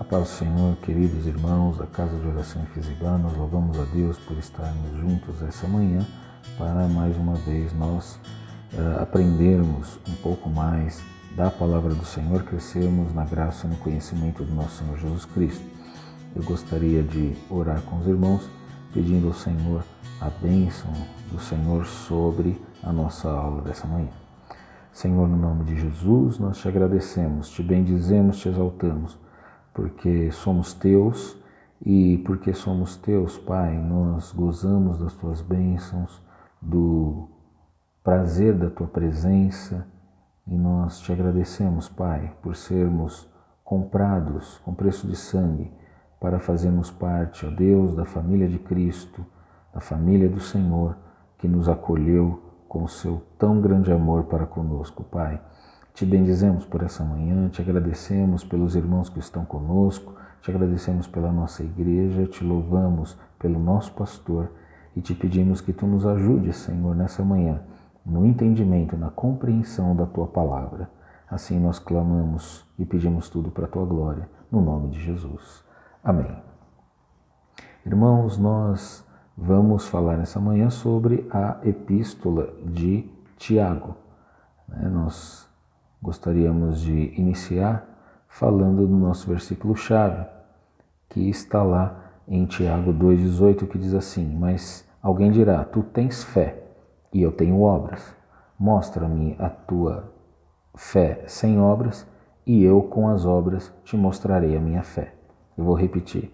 paz do Senhor, queridos irmãos da Casa de Oração Efizibá, nós louvamos a Deus por estarmos juntos essa manhã para mais uma vez nós aprendermos um pouco mais da Palavra do Senhor, crescermos na graça e no conhecimento do nosso Senhor Jesus Cristo. Eu gostaria de orar com os irmãos, pedindo ao Senhor a bênção do Senhor sobre a nossa aula dessa manhã. Senhor, no nome de Jesus, nós te agradecemos, te bendizemos, te exaltamos, porque somos teus e porque somos teus, Pai, nós gozamos das tuas bênçãos, do prazer da tua presença e nós te agradecemos, Pai, por sermos comprados com preço de sangue para fazermos parte, ó Deus, da família de Cristo, da família do Senhor, que nos acolheu com o seu tão grande amor para conosco, Pai. Te bendizemos por essa manhã, te agradecemos pelos irmãos que estão conosco, te agradecemos pela nossa igreja, te louvamos pelo nosso pastor e te pedimos que tu nos ajudes, Senhor, nessa manhã, no entendimento, na compreensão da tua palavra. Assim nós clamamos e pedimos tudo para a tua glória, no nome de Jesus. Amém. Irmãos, nós vamos falar nessa manhã sobre a Epístola de Tiago. Nós gostaríamos de iniciar falando do nosso versículo-chave, que está lá em Tiago 2,18, que diz assim: Mas alguém dirá, tu tens fé e eu tenho obras. Mostra-me a tua fé sem obras e eu com as obras te mostrarei a minha fé. Eu vou repetir.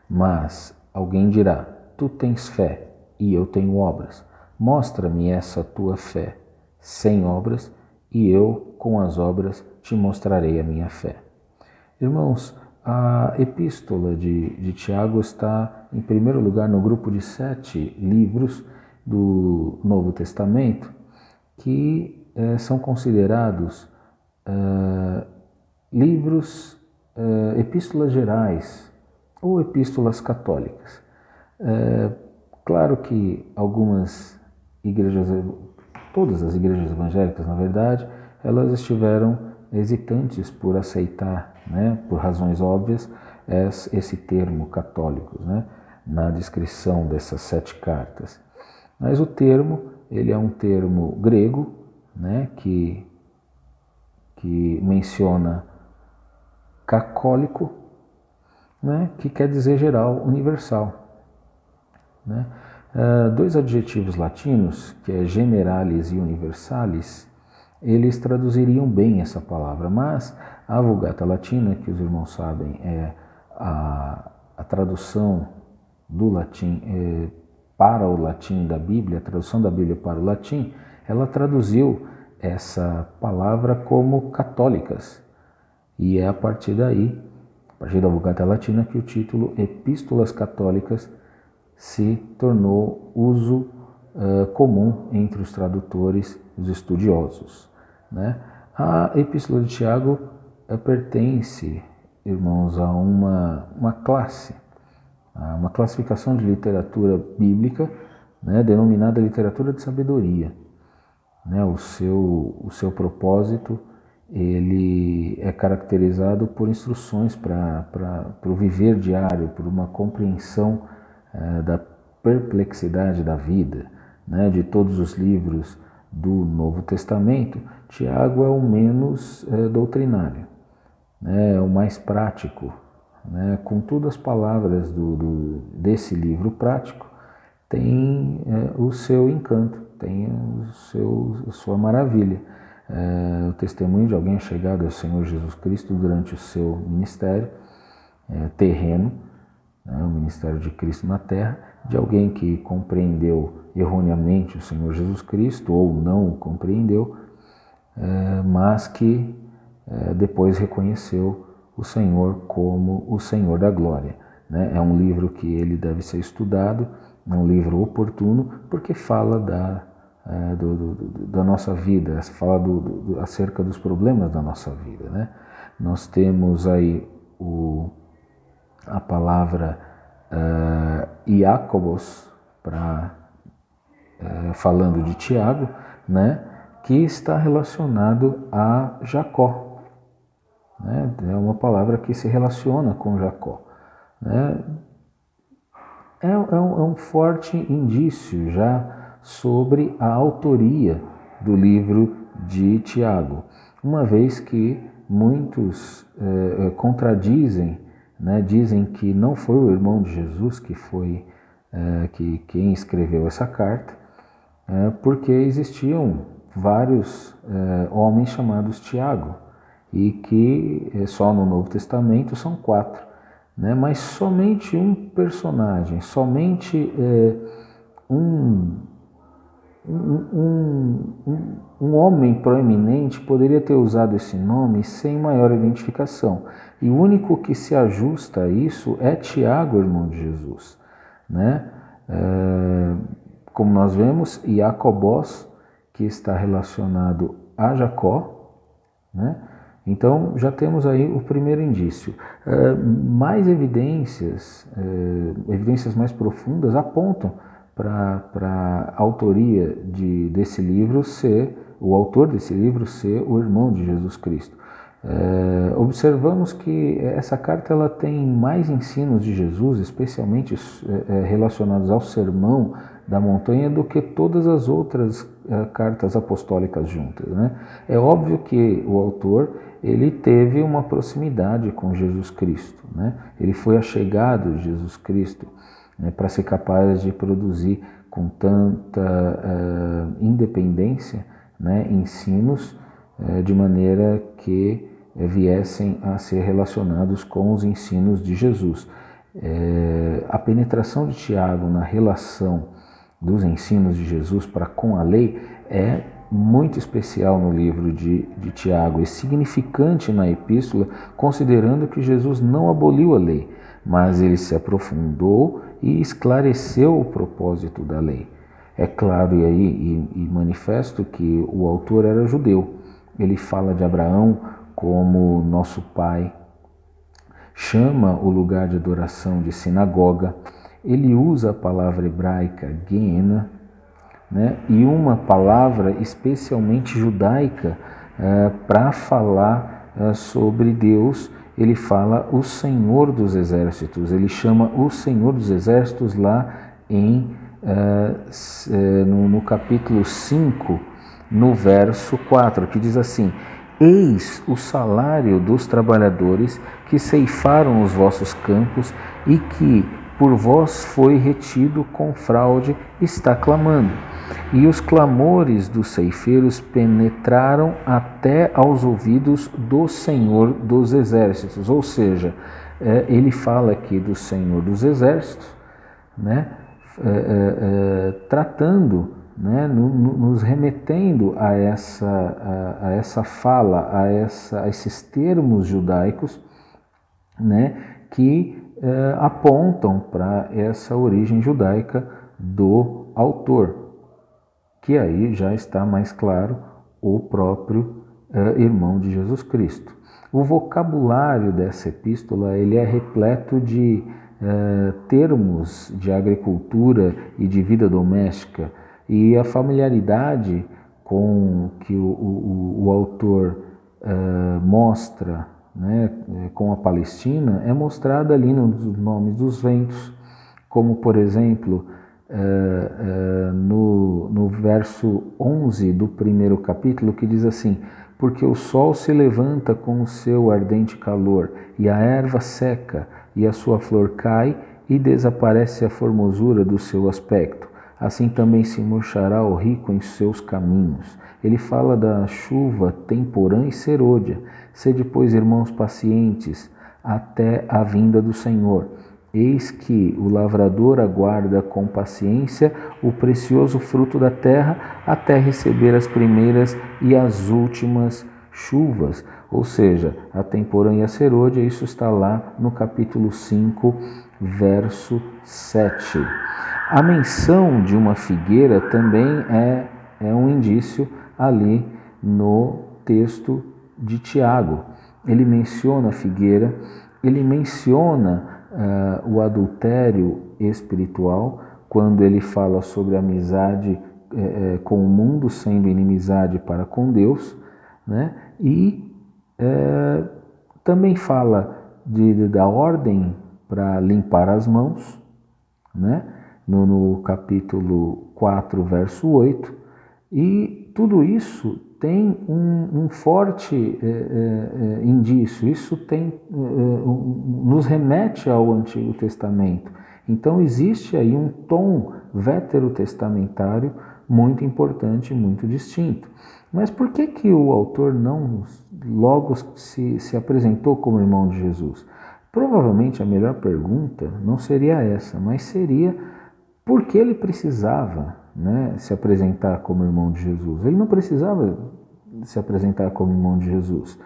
Mas alguém dirá, tu tens fé e eu tenho obras. Mostra-me essa tua fé sem obras e eu, com as obras, te mostrarei a minha fé. Irmãos, a Epístola de Tiago está, em primeiro lugar, no grupo de 7 livros do Novo Testamento, que são considerados livros, epístolas gerais ou epístolas católicas. Claro que algumas igrejas, todas as igrejas evangélicas, na verdade, elas estiveram hesitantes por aceitar, por razões óbvias, esse termo católicos, na descrição dessas 7 cartas. Mas o termo, ele é um termo grego, que menciona cacólico, que quer dizer geral, universal. 2 adjetivos latinos, que é generalis e universalis, eles traduziriam bem essa palavra, mas a Vulgata Latina, que os irmãos sabem, é a tradução do latim para o latim da Bíblia, a tradução da Bíblia para o latim, ela traduziu essa palavra como católicas. E é a partir daí, a partir da Vulgata Latina, que o título Epístolas Católicas se tornou uso comum entre os tradutores e os estudiosos. A Epístola de Tiago pertence, irmãos, a uma classe, a uma classificação de literatura bíblica, denominada literatura de sabedoria. O seu propósito, ele é caracterizado por instruções para o viver diário, por uma compreensão da perplexidade da vida, de todos os livros do Novo Testamento. Tiago é o menos doutrinário, é o mais prático. Contudo, as palavras desse livro prático têm o seu encanto, têm a sua maravilha. O testemunho de alguém chegado ao Senhor Jesus Cristo durante o seu ministério terreno, o ministério de Cristo na terra, de alguém que compreendeu erroneamente o Senhor Jesus Cristo ou não o compreendeu, mas que depois reconheceu o Senhor como o Senhor da glória. É um livro que ele deve ser estudado, é um livro oportuno, porque fala da nossa vida, fala acerca dos problemas da nossa vida. Nós temos aí a palavra Iacobos, falando de Tiago, que está relacionado a Jacó. né? É uma palavra que se relaciona com Jacó, né? É um forte indício já sobre a autoria do livro de Tiago, uma vez que muitos contradizem, né, dizem que não foi o irmão de Jesus que foi quem escreveu essa carta, porque existiam vários homens chamados Tiago, e que só no Novo Testamento são 4. Né? Mas somente um personagem, somente um homem proeminente poderia ter usado esse nome sem maior identificação. E o único que se ajusta a isso é Tiago, irmão de Jesus. Né? Como nós vemos, Jacobós, que está relacionado a Jacó, né? Então já temos aí o primeiro indício. Mais evidências mais profundas apontam para a autoria desse livro ser, o autor desse livro ser o irmão de Jesus Cristo. Observamos que essa carta ela tem mais ensinos de Jesus, especialmente relacionados ao Sermão da Montanha, do que todas as outras cartas apostólicas juntas. Né? É óbvio que o autor ele teve uma proximidade com Jesus Cristo, né? Ele foi achegado de Jesus Cristo, né, para ser capaz de produzir com tanta independência, né, ensinos de maneira que viessem a ser relacionados com os ensinos de Jesus. A penetração de Tiago na relação dos ensinos de Jesus para com a lei é muito especial no livro de Tiago e significante na epístola, considerando que Jesus não aboliu a lei, mas ele se aprofundou e esclareceu o propósito da lei. É claro e manifesto que o autor era judeu. Ele fala de Abraão como nosso pai, chama o lugar de adoração de sinagoga, ele usa a palavra hebraica Geena, né, e uma palavra especialmente judaica para falar sobre Deus. Ele fala o Senhor dos Exércitos, ele chama o Senhor dos Exércitos lá no capítulo 5, no verso 4, que diz assim: eis o salário dos trabalhadores que ceifaram os vossos campos e que por vós foi retido com fraude, está clamando. E os clamores dos ceifeiros penetraram até aos ouvidos do Senhor dos Exércitos. Ou seja, ele fala aqui do Senhor dos Exércitos, né? Tratando, né? Nos remetendo a essa fala, a esses termos judaicos, né? Que apontam para essa origem judaica do autor, que aí já está mais claro o próprio irmão de Jesus Cristo. O vocabulário dessa epístola ele é repleto de termos de agricultura e de vida doméstica, e a familiaridade com que o autor mostra, né, com a Palestina é mostrada ali nos nomes dos ventos, como por exemplo no verso 11 do primeiro capítulo, que diz assim: porque o sol se levanta com o seu ardente calor, e a erva seca, e a sua flor cai, e desaparece a formosura do seu aspecto. Assim também se murchará o rico em seus caminhos. Ele fala da chuva temporã e serôdia. Sede, pois, irmãos, pacientes, até a vinda do Senhor. Eis que o lavrador aguarda com paciência o precioso fruto da terra, até receber as primeiras e as últimas chuvas. Ou seja, a temporã e a serôdia, isso está lá no capítulo 5, verso 7. A menção de uma figueira também é um indício ali no texto de Tiago. Ele menciona a figueira, ele menciona o adultério espiritual, quando ele fala sobre a amizade com o mundo sendo inimizade para com Deus, né? E Também fala da ordem para limpar as mãos, né? No capítulo 4, verso 8, e tudo isso tem um forte indício, isso nos remete ao Antigo Testamento. Então existe aí um tom veterotestamentário muito importante, muito distinto. Mas por que o autor não logo se apresentou como irmão de Jesus? Provavelmente a melhor pergunta não seria essa, mas seria por que ele precisava, né, se apresentar como irmão de Jesus. Ele não precisava se apresentar como irmão de Jesus.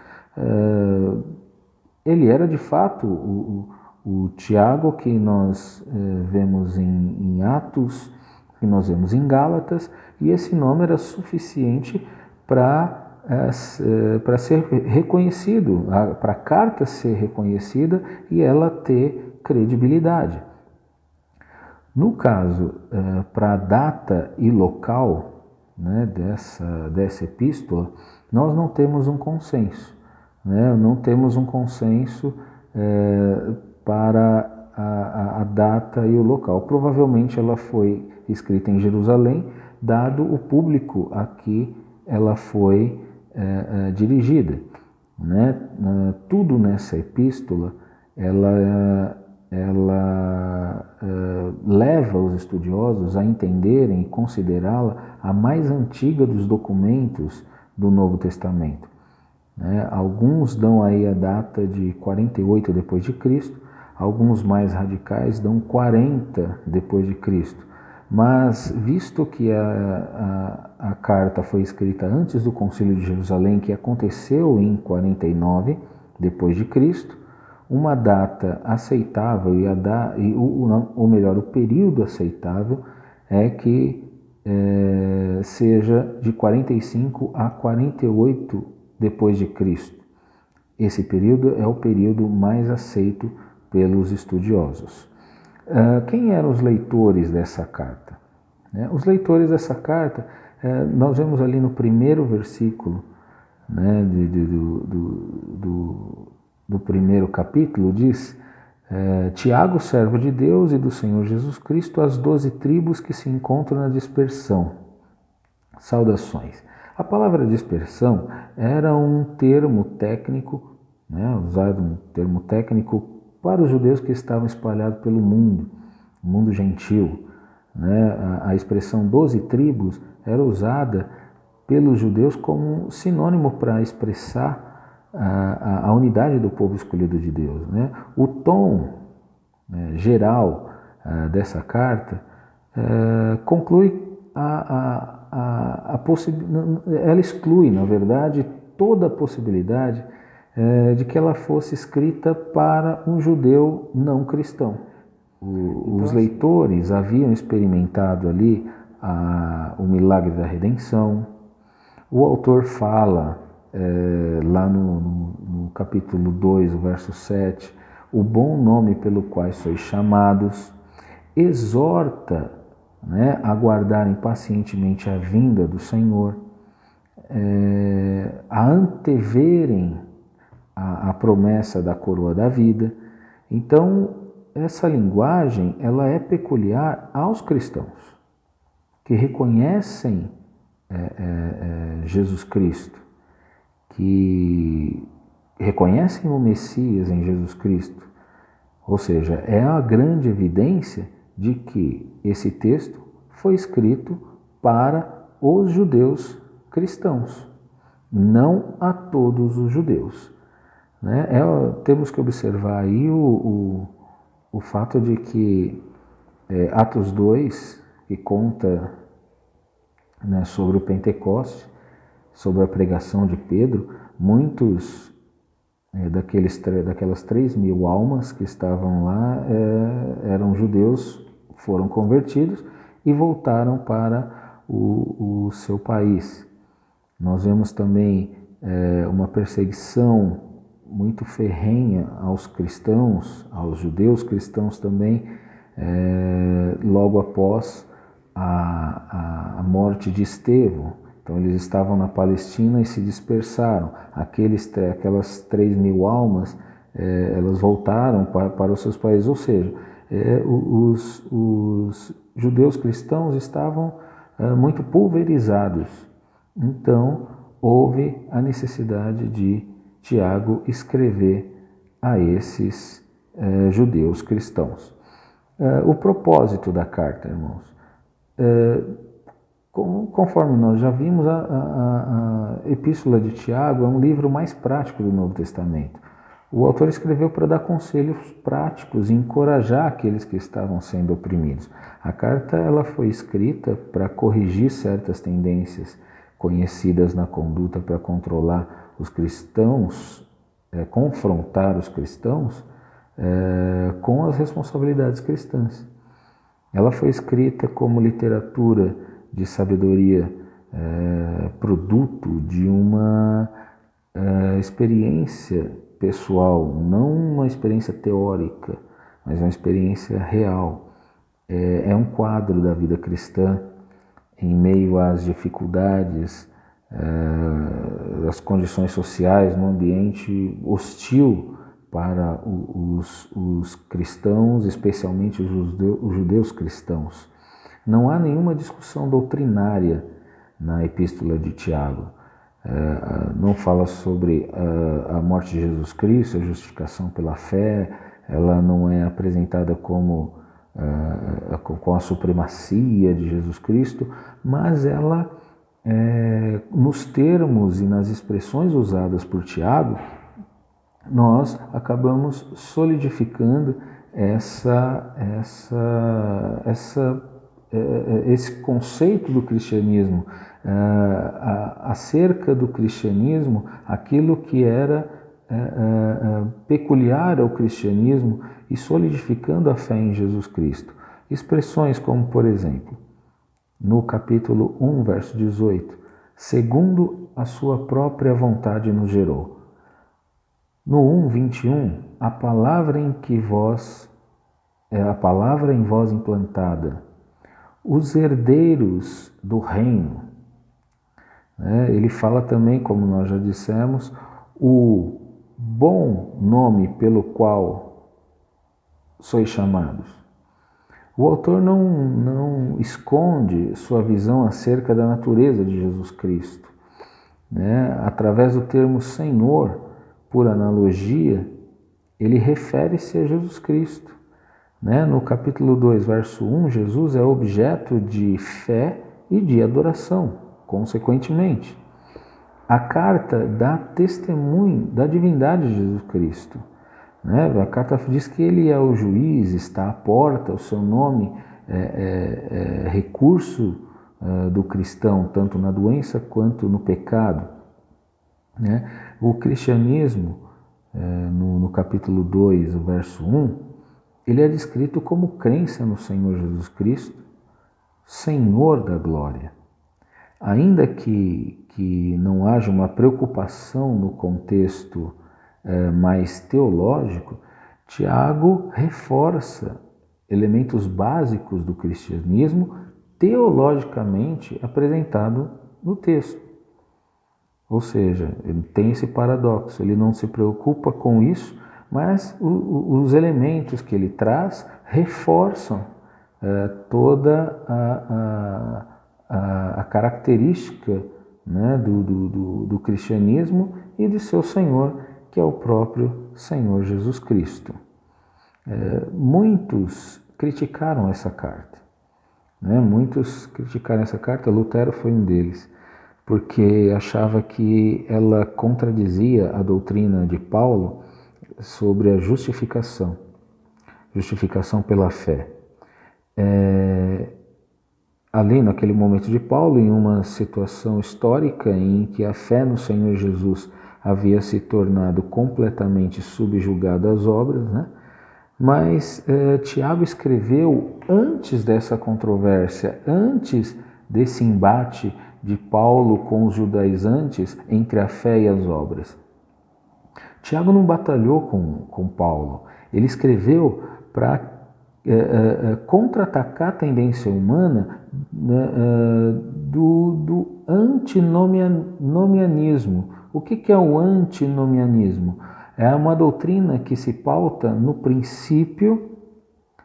Ele era de fato o Tiago que nós vemos em Atos, que nós vemos em Gálatas, e esse nome era suficiente para ser reconhecido, para a carta ser reconhecida e ela ter credibilidade. No caso, para a data e local, né, dessa epístola, nós não temos um consenso. Né? Não temos um consenso para a data e o local. Provavelmente ela foi escrita em Jerusalém, dado o público a que ela foi dirigida. Né? Tudo nessa epístola, ela leva os estudiosos a entenderem e considerá-la a mais antiga dos documentos do Novo Testamento. Né? Alguns dão aí a data de 48 depois de Cristo, alguns mais radicais dão 40 depois de Cristo. Mas visto que a carta foi escrita antes do Concílio de Jerusalém, que aconteceu em 49 depois de Cristo, uma data aceitável ou melhor, o período aceitável é que seja de 45 a 48 depois de Cristo. Esse período é o período mais aceito pelos estudiosos. Quem eram os leitores dessa carta? Os leitores dessa carta, nós vemos ali no primeiro versículo, né, do primeiro capítulo, diz: Tiago, servo de Deus e do Senhor Jesus Cristo, às 12 tribos que se encontram na dispersão. Saudações. A palavra dispersão era um termo técnico, né, usado um termo técnico para os judeus que estavam espalhados pelo mundo, o mundo gentil. Né? A expressão 12 tribos era usada pelos judeus como sinônimo para expressar a unidade do povo escolhido de Deus. Né? O tom geral dessa carta conclui ela exclui, na verdade, toda a possibilidade de que ela fosse escrita para um judeu não cristão. Os leitores haviam experimentado ali o milagre da redenção. O autor fala lá no capítulo 2, verso 7, o bom nome pelo qual sois chamados, exorta, né, a aguardarem pacientemente a vinda do Senhor, a anteverem a promessa da coroa da vida. Então, essa linguagem ela é peculiar aos cristãos, que reconhecem Jesus Cristo, que reconhecem o Messias em Jesus Cristo. Ou seja, é a grande evidência de que esse texto foi escrito para os judeus cristãos, não a todos os judeus. Né? Temos que observar aí o fato de que Atos 2, que conta, né, sobre o Pentecoste, sobre a pregação de Pedro, muitos daquelas 3.000 almas que estavam lá eram judeus, foram convertidos e voltaram para o seu país. Nós vemos também uma perseguição muito ferrenha aos cristãos, aos judeus cristãos também, logo após a morte de Estevão. Então eles estavam na Palestina e se dispersaram. Aquelas 3.000 almas, elas voltaram para os seus países. Ou seja, os judeus cristãos estavam muito pulverizados. Então houve a necessidade de Tiago escrever a esses judeus cristãos. O propósito da carta, irmãos, conforme nós já vimos, a Epístola de Tiago é um livro mais prático do Novo Testamento. O autor escreveu para dar conselhos práticos e encorajar aqueles que estavam sendo oprimidos. A carta ela foi escrita para corrigir certas tendências conhecidas na conduta para controlar os cristãos, confrontar os cristãos com as responsabilidades cristãs. Ela foi escrita como literatura de sabedoria, produto de uma experiência pessoal, não uma experiência teórica, mas uma experiência real. É um quadro da vida cristã em meio às dificuldades, às condições sociais, num ambiente hostil para os cristãos, especialmente os judeus cristãos. Não há nenhuma discussão doutrinária na Epístola de Tiago. Não fala sobre a morte de Jesus Cristo, a justificação pela fé, ela não é apresentada com a supremacia de Jesus Cristo, mas ela, nos termos e nas expressões usadas por Tiago, nós acabamos solidificando esse conceito do cristianismo, acerca do cristianismo, aquilo que era peculiar ao cristianismo e solidificando a fé em Jesus Cristo. Expressões como, por exemplo, no capítulo 1, verso 18, segundo a sua própria vontade nos gerou. No 1:21, a palavra em vós implantada, os herdeiros do reino. Ele fala também, como nós já dissemos, o bom nome pelo qual sois chamados. O autor não esconde sua visão acerca da natureza de Jesus Cristo. Através do termo Senhor, por analogia, ele refere-se a Jesus Cristo. No capítulo 2, verso 1, Jesus é objeto de fé e de adoração, consequentemente. A carta dá testemunho da divindade de Jesus Cristo. A carta diz que ele é o juiz, está à porta, o seu nome é recurso do cristão, tanto na doença quanto no pecado. O cristianismo, no capítulo 2, verso 1, ele é descrito como crença no Senhor Jesus Cristo, Senhor da glória. Ainda que não haja uma preocupação no contexto mais teológico, Tiago reforça elementos básicos do cristianismo teologicamente apresentado no texto. Ou seja, ele tem esse paradoxo, ele não se preocupa com isso, mas os elementos que ele traz reforçam toda a característica do cristianismo e de seu Senhor, que é o próprio Senhor Jesus Cristo. Muitos criticaram essa carta. Muitos criticaram essa carta, Lutero foi um deles, porque achava que ela contradizia a doutrina de Paulo sobre a justificação pela fé. Ali, naquele momento de Paulo, em uma situação histórica em que a fé no Senhor Jesus havia se tornado completamente subjugada às obras, mas Tiago escreveu antes dessa controvérsia, antes desse embate de Paulo com os judaizantes entre a fé e as obras. Tiago não batalhou com Paulo, ele escreveu para contra-atacar a tendência humana do antinomianismo. O que é o antinomianismo? É uma doutrina que se pauta no princípio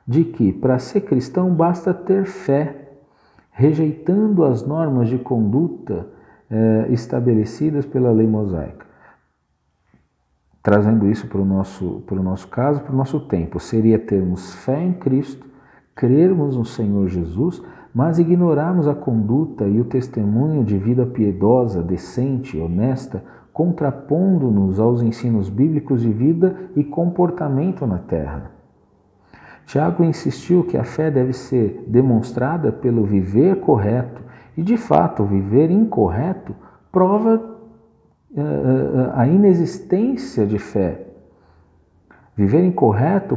de que para ser cristão basta ter fé, rejeitando as normas de conduta estabelecidas pela lei mosaica. Trazendo isso para o nosso caso, para o nosso tempo, seria termos fé em Cristo, crermos no Senhor Jesus, mas ignorarmos a conduta e o testemunho de vida piedosa, decente, honesta, contrapondo-nos aos ensinos bíblicos de vida e comportamento na terra. Tiago insistiu que a fé deve ser demonstrada pelo viver correto, e de fato, o viver incorreto prova a inexistência de fé. Viver incorreto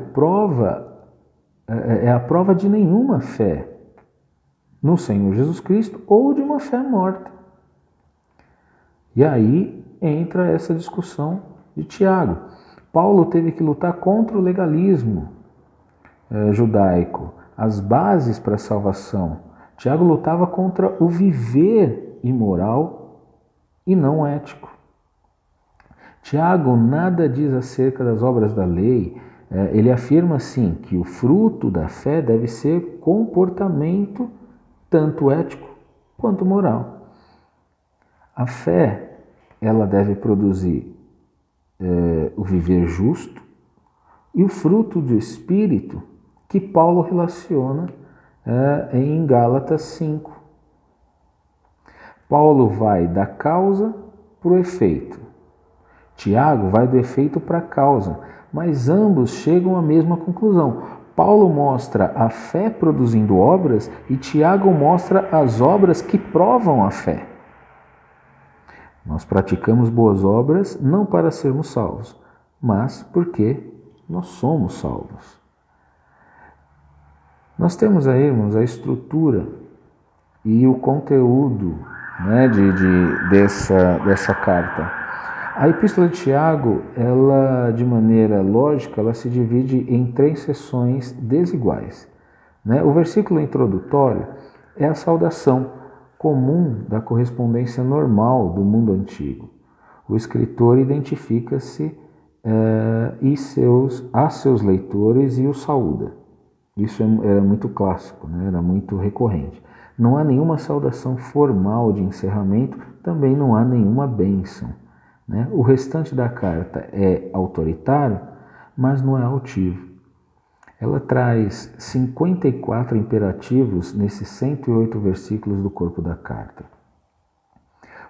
é a prova de nenhuma fé no Senhor Jesus Cristo ou de uma fé morta. E aí entra essa discussão de Tiago. Paulo teve que lutar contra o legalismo judaico, as bases para a salvação. Tiago lutava contra o viver imoral e não ético. Tiago nada diz acerca das obras da lei. Ele afirma, sim, que o fruto da fé deve ser comportamento tanto ético quanto moral. A fé, ela deve produzir o viver justo e o fruto do Espírito que Paulo relaciona em Gálatas 5. Paulo vai da causa para o efeito. Tiago vai do efeito para a causa, mas ambos chegam à mesma conclusão. Paulo mostra a fé produzindo obras e Tiago mostra as obras que provam a fé. Nós praticamos boas obras não para sermos salvos, mas porque nós somos salvos. Nós temos aí, irmãos, a estrutura e o conteúdo dessa carta. A Epístola de Tiago, ela, de maneira lógica, ela se divide em 3 seções desiguais. O versículo introdutório é a saudação comum da correspondência normal do mundo antigo. O escritor identifica-se a seus leitores e os saúda. Isso era muito clássico, era muito recorrente. Não há nenhuma saudação formal de encerramento, também não há nenhuma bênção. O restante da carta é autoritário, mas não é altivo. Ela traz 54 imperativos nesses 108 versículos do corpo da carta.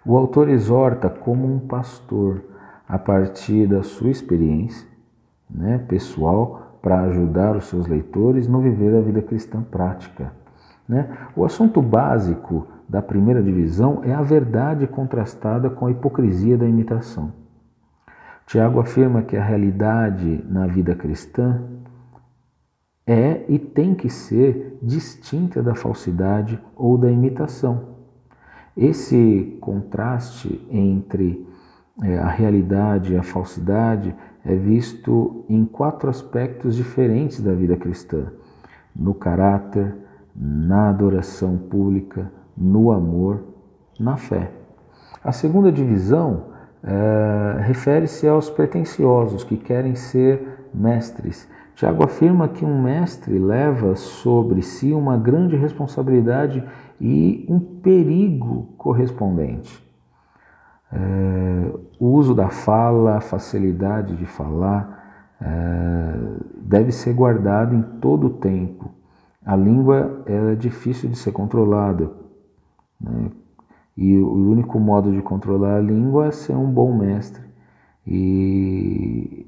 O autor exorta como um pastor, a partir da sua experiência pessoal, para ajudar os seus leitores no viver da vida cristã prática. O assunto básico da primeira divisão é a verdade contrastada com a hipocrisia da imitação. Tiago afirma que a realidade na vida cristã é e tem que ser distinta da falsidade ou da imitação. Esse contraste entre a realidade e a falsidade é visto em 4 aspectos diferentes da vida cristã: no caráter, na adoração pública, no amor, na fé. A segunda divisão refere-se aos pretensiosos que querem ser mestres. Tiago afirma que um mestre leva sobre si uma grande responsabilidade e um perigo correspondente. O uso da fala, a facilidade de falar, deve ser guardado em todo o tempo. A língua é difícil de ser controlada, e o único modo de controlar a língua é ser um bom mestre e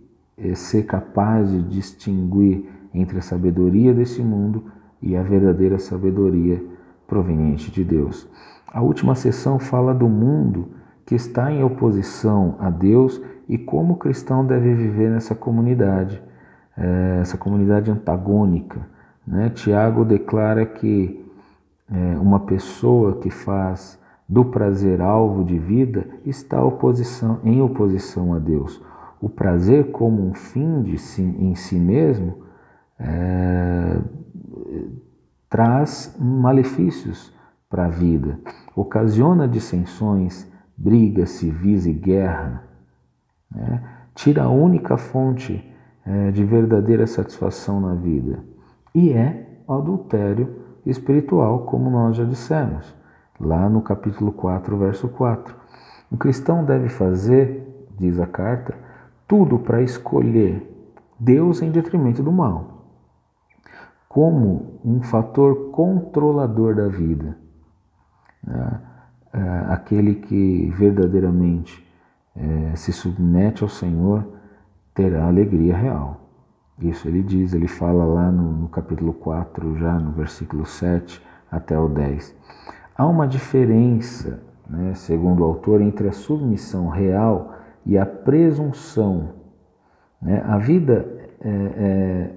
ser capaz de distinguir entre a sabedoria desse mundo e a verdadeira sabedoria proveniente de Deus. A última seção fala do mundo que está em oposição a Deus e como o cristão deve viver nessa comunidade, essa comunidade antagônica. Tiago declara que uma pessoa que faz do prazer alvo de vida está em oposição a Deus. O prazer como um fim em si mesmo traz malefícios para a vida, ocasiona dissensões, brigas civis e guerra, né? Tira a única fonte de verdadeira satisfação na vida, e é o adultério espiritual, como nós já dissemos, lá no capítulo 4, verso 4. O cristão deve fazer, diz a carta, tudo para escolher Deus em detrimento do mal, como um fator controlador da vida. Aquele que verdadeiramente se submete ao Senhor terá alegria real. Isso ele diz, ele fala lá no capítulo 4, já no versículo 7 até o 10. Há uma diferença, né, segundo o autor, entre a submissão real e a presunção. Né? A vida é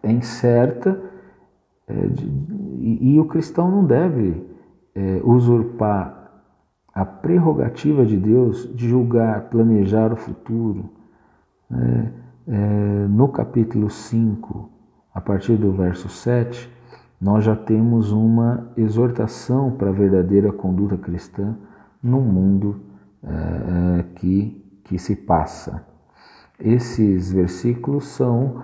incerta e o cristão não deve usurpar a prerrogativa de Deus de julgar, planejar o futuro. No capítulo 5, a partir do verso 7, nós já temos uma exortação para a verdadeira conduta cristã no mundo que se passa. Esses versículos são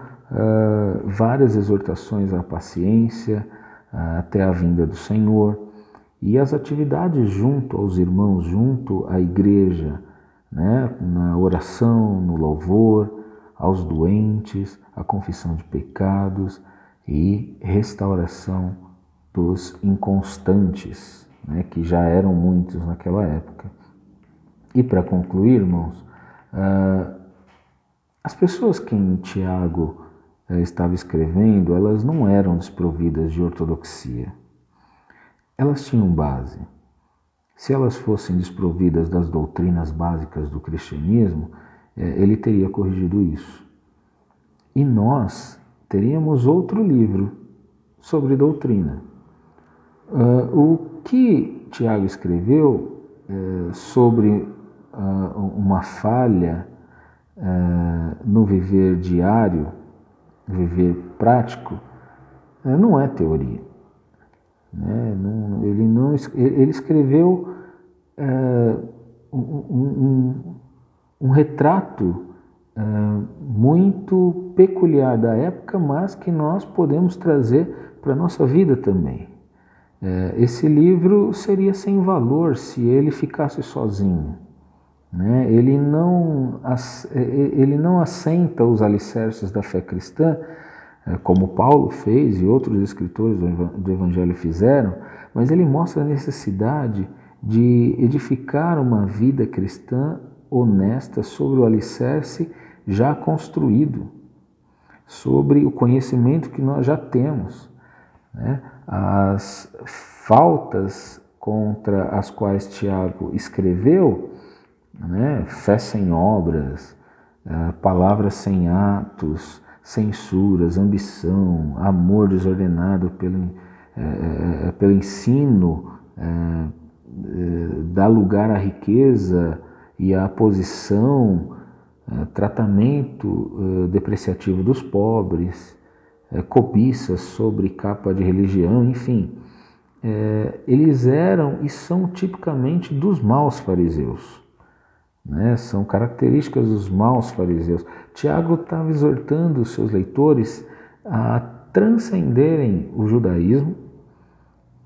várias exortações à paciência, até a vinda do Senhor, e as atividades junto aos irmãos, junto à igreja, né? Na oração, no louvor, aos doentes, a confissão de pecados e restauração dos inconstantes, né? Que já eram muitos naquela época. E para concluir, irmãos, as pessoas que em Tiago estava escrevendo, elas não eram desprovidas de ortodoxia. Elas tinham base. Se elas fossem desprovidas das doutrinas básicas do cristianismo, ele teria corrigido isso. E nós teríamos outro livro sobre doutrina. O que Tiago escreveu sobre uma falha no viver diário, viver prático, não é teoria. Ele escreveu um retrato muito peculiar da época, mas que nós podemos trazer para a nossa vida também. Esse livro seria sem valor se ele ficasse sozinho. Né? Ele não assenta os alicerces da fé cristã, como Paulo fez e outros escritores do Evangelho fizeram, mas ele mostra a necessidade de edificar uma vida cristã honesta sobre o alicerce já construído, sobre o conhecimento que nós já temos. Né? As faltas contra as quais Tiago escreveu, né? Fé sem obras, palavras sem atos, censuras, ambição, amor desordenado pelo ensino, dá lugar à riqueza e à posição, tratamento depreciativo dos pobres, cobiças sobre capa de religião, enfim. Eles eram e são tipicamente dos maus fariseus. Né? São características dos maus fariseus. Tiago estava exortando os seus leitores a transcenderem o judaísmo,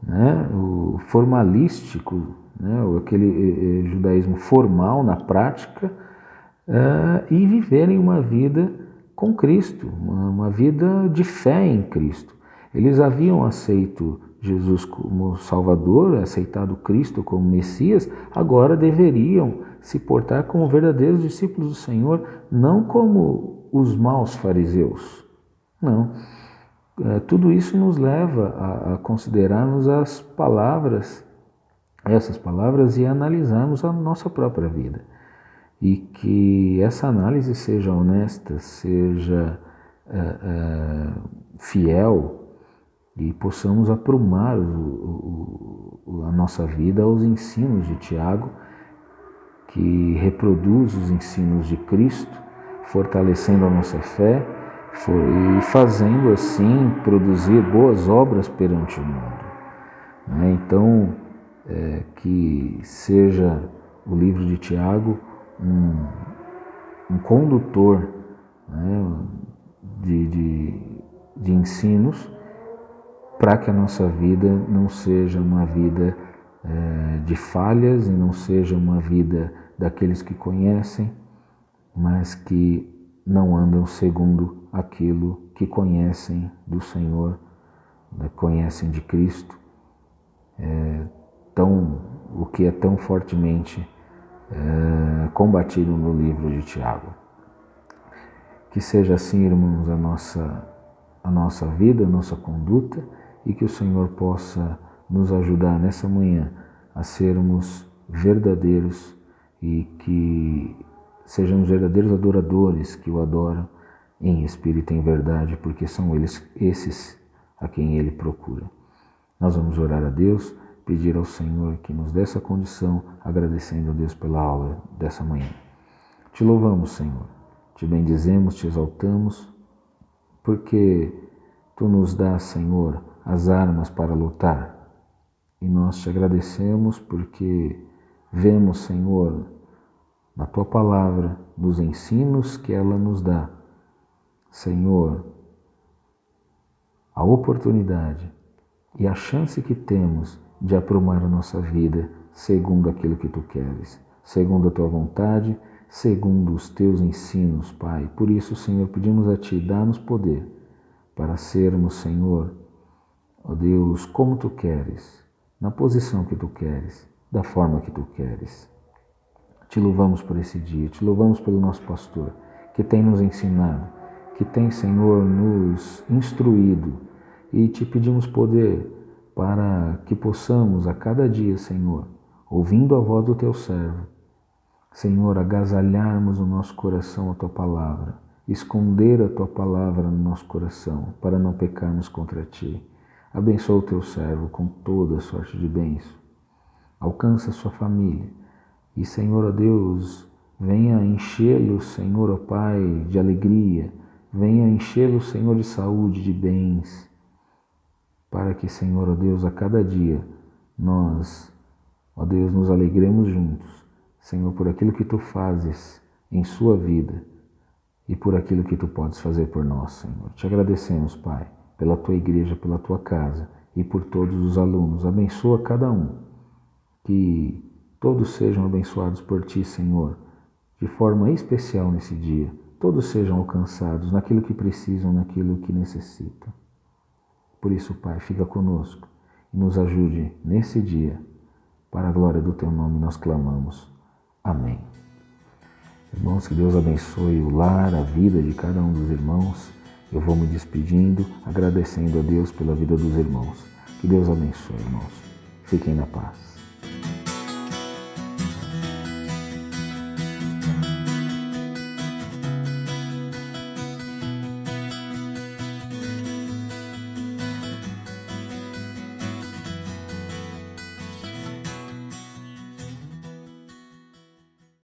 né? O formalístico, né? Aquele judaísmo formal na prática, e viverem uma vida com Cristo, uma vida de fé em Cristo. Eles haviam aceito Jesus como Salvador, aceitado Cristo como Messias, agora deveriam se portar como verdadeiros discípulos do Senhor, não como os maus fariseus. Não. Tudo isso nos leva a considerarmos essas palavras e analisarmos a nossa própria vida. E que essa análise seja honesta, seja fiel, e possamos aprumar a nossa vida aos ensinos de Tiago, que reproduz os ensinos de Cristo, fortalecendo a nossa fé e fazendo assim produzir boas obras perante o mundo. Então, que seja o livro de Tiago um condutor, né, de ensinos, para que a nossa vida não seja uma vida de falhas e não seja uma vida daqueles que conhecem, mas que não andam segundo aquilo que conhecem do Senhor, conhecem de Cristo, o que é tão fortemente combatido no livro de Tiago. Que seja assim, irmãos, a nossa vida, a nossa conduta, e que o Senhor possa nos ajudar nessa manhã a sermos verdadeiros e que sejamos verdadeiros adoradores que o adoram em espírito e em verdade, porque são esses a quem Ele procura. Nós vamos orar a Deus, pedir ao Senhor que nos dê essa condição, agradecendo a Deus pela aula dessa manhã. Te louvamos, Senhor, te bendizemos, te exaltamos, porque Tu nos dás, Senhor, as armas para lutar. E nós te agradecemos porque vemos, Senhor, na Tua palavra, nos ensinos que ela nos dá, Senhor, a oportunidade e a chance que temos de aprumar a nossa vida segundo aquilo que Tu queres, segundo a Tua vontade, segundo os Teus ensinos, Pai. Por isso, Senhor, pedimos a Ti, dá-nos poder para sermos, Senhor, ó Deus, como Tu queres, na posição que Tu queres, da forma que Tu queres. Te louvamos por esse dia, te louvamos pelo nosso pastor, que tem nos ensinado, que tem, Senhor, nos instruído, e te pedimos poder para que possamos a cada dia, Senhor, ouvindo a voz do Teu servo, Senhor, agasalharmos o nosso coração a Tua palavra, esconder a Tua palavra no nosso coração, para não pecarmos contra Ti. Abençoa o Teu servo com toda a sorte de bênção. Alcança a sua família. E, Senhor, ó Deus, venha enchê-lo, Senhor, ó Pai, de alegria. Venha enchê-lo, Senhor, de saúde, de bens. Para que, Senhor, ó Deus, a cada dia nós, ó Deus, nos alegremos juntos, Senhor, por aquilo que Tu fazes em sua vida e por aquilo que Tu podes fazer por nós, Senhor. Te agradecemos, Pai, pela Tua igreja, pela Tua casa e por todos os alunos. Abençoa cada um, que todos sejam abençoados por Ti, Senhor, de forma especial nesse dia. Todos sejam alcançados naquilo que precisam, naquilo que necessitam. Por isso, Pai, fica conosco e nos ajude nesse dia. Para a glória do Teu nome nós clamamos. Amém. Irmãos, que Deus abençoe o lar, a vida de cada um dos irmãos. Eu vou me despedindo, agradecendo a Deus pela vida dos irmãos. Que Deus abençoe, irmãos. Fiquem na paz.